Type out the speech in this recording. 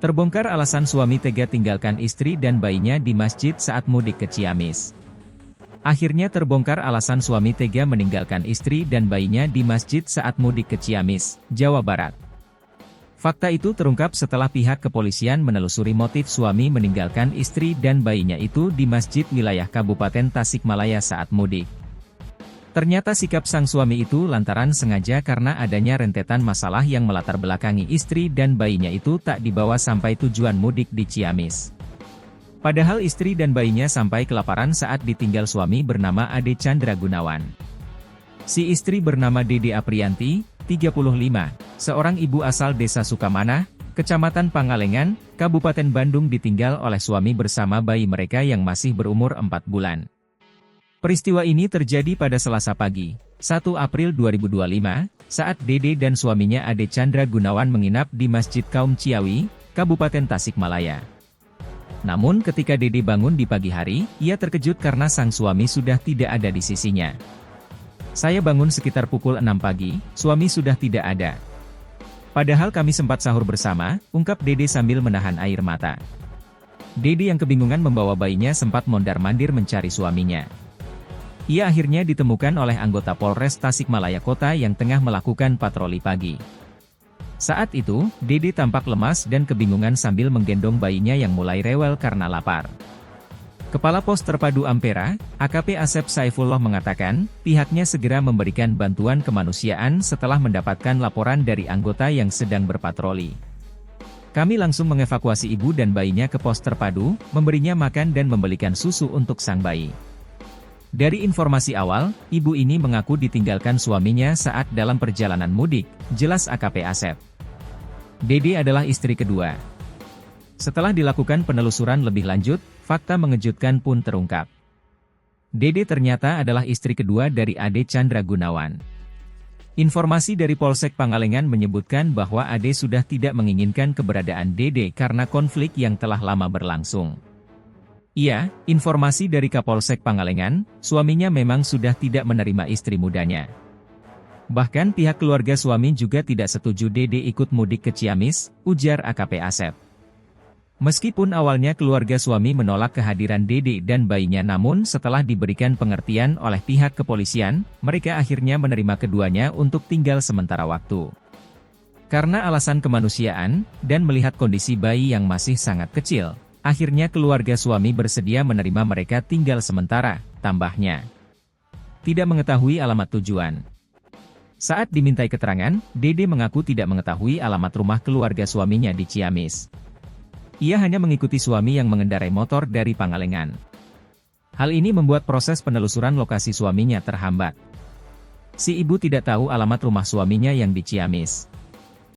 Terbongkar alasan suami tega tinggalkan istri dan bayinya di masjid saat mudik ke Ciamis. Akhirnya terbongkar alasan suami tega meninggalkan istri dan bayinya di masjid saat mudik ke Ciamis, Jawa Barat. Fakta itu terungkap setelah pihak kepolisian menelusuri motif suami meninggalkan istri dan bayinya itu di masjid wilayah Kabupaten Tasikmalaya saat mudik. Ternyata sikap sang suami itu lantaran sengaja karena adanya rentetan masalah yang melatar belakangi istri dan bayinya itu tak dibawa sampai tujuan mudik di Ciamis. Padahal istri dan bayinya sampai kelaparan saat ditinggal suami bernama Ade Chandra Gunawan. Si istri bernama Dede Aprianti, 35, seorang ibu asal desa Sukamanah, Kecamatan Pangalengan, Kabupaten Bandung ditinggal oleh suami bersama bayi mereka yang masih berumur 4 bulan. Peristiwa ini terjadi pada Selasa pagi, 1 April 2025, saat Dede dan suaminya Ade Chandra Gunawan menginap di Masjid Kaum Ciawi, Kabupaten Tasikmalaya. Namun ketika Dede bangun di pagi hari, ia terkejut karena sang suami sudah tidak ada di sisinya. Saya bangun sekitar pukul 6 pagi, suami sudah tidak ada. Padahal kami sempat sahur bersama, ungkap Dede sambil menahan air mata. Dede yang kebingungan membawa bayinya sempat mondar-mandir mencari suaminya. Ia akhirnya ditemukan oleh anggota Polres Tasikmalaya Kota yang tengah melakukan patroli pagi. Saat itu, Dede tampak lemas dan kebingungan sambil menggendong bayinya yang mulai rewel karena lapar. Kepala Pos Terpadu Ampera, AKP Asep Saifullah mengatakan, pihaknya segera memberikan bantuan kemanusiaan setelah mendapatkan laporan dari anggota yang sedang berpatroli. Kami langsung mengevakuasi ibu dan bayinya ke Pos Terpadu, memberinya makan dan membelikan susu untuk sang bayi. Dari informasi awal, ibu ini mengaku ditinggalkan suaminya saat dalam perjalanan mudik, jelas AKP Asep. Dede adalah istri kedua. Setelah dilakukan penelusuran lebih lanjut, fakta mengejutkan pun terungkap. Dede ternyata adalah istri kedua dari Ade Chandra Gunawan. Informasi dari Polsek Pangalengan menyebutkan bahwa Ade sudah tidak menginginkan keberadaan Dede karena konflik yang telah lama berlangsung. Iya, informasi dari Kapolsek Pangalengan, suaminya memang sudah tidak menerima istri mudanya. Bahkan pihak keluarga suami juga tidak setuju Dede ikut mudik ke Ciamis, ujar AKP Asep. Meskipun awalnya keluarga suami menolak kehadiran Dede dan bayinya, namun setelah diberikan pengertian oleh pihak kepolisian, mereka akhirnya menerima keduanya untuk tinggal sementara waktu. Karena alasan kemanusiaan, dan melihat kondisi bayi yang masih sangat kecil, akhirnya keluarga suami bersedia menerima mereka tinggal sementara, tambahnya. Tidak mengetahui alamat tujuan. Saat dimintai keterangan, Dede mengaku tidak mengetahui alamat rumah keluarga suaminya di Ciamis. Ia hanya mengikuti suami yang mengendarai motor dari Pangalengan. Hal ini membuat proses penelusuran lokasi suaminya terhambat. Si ibu tidak tahu alamat rumah suaminya yang di Ciamis.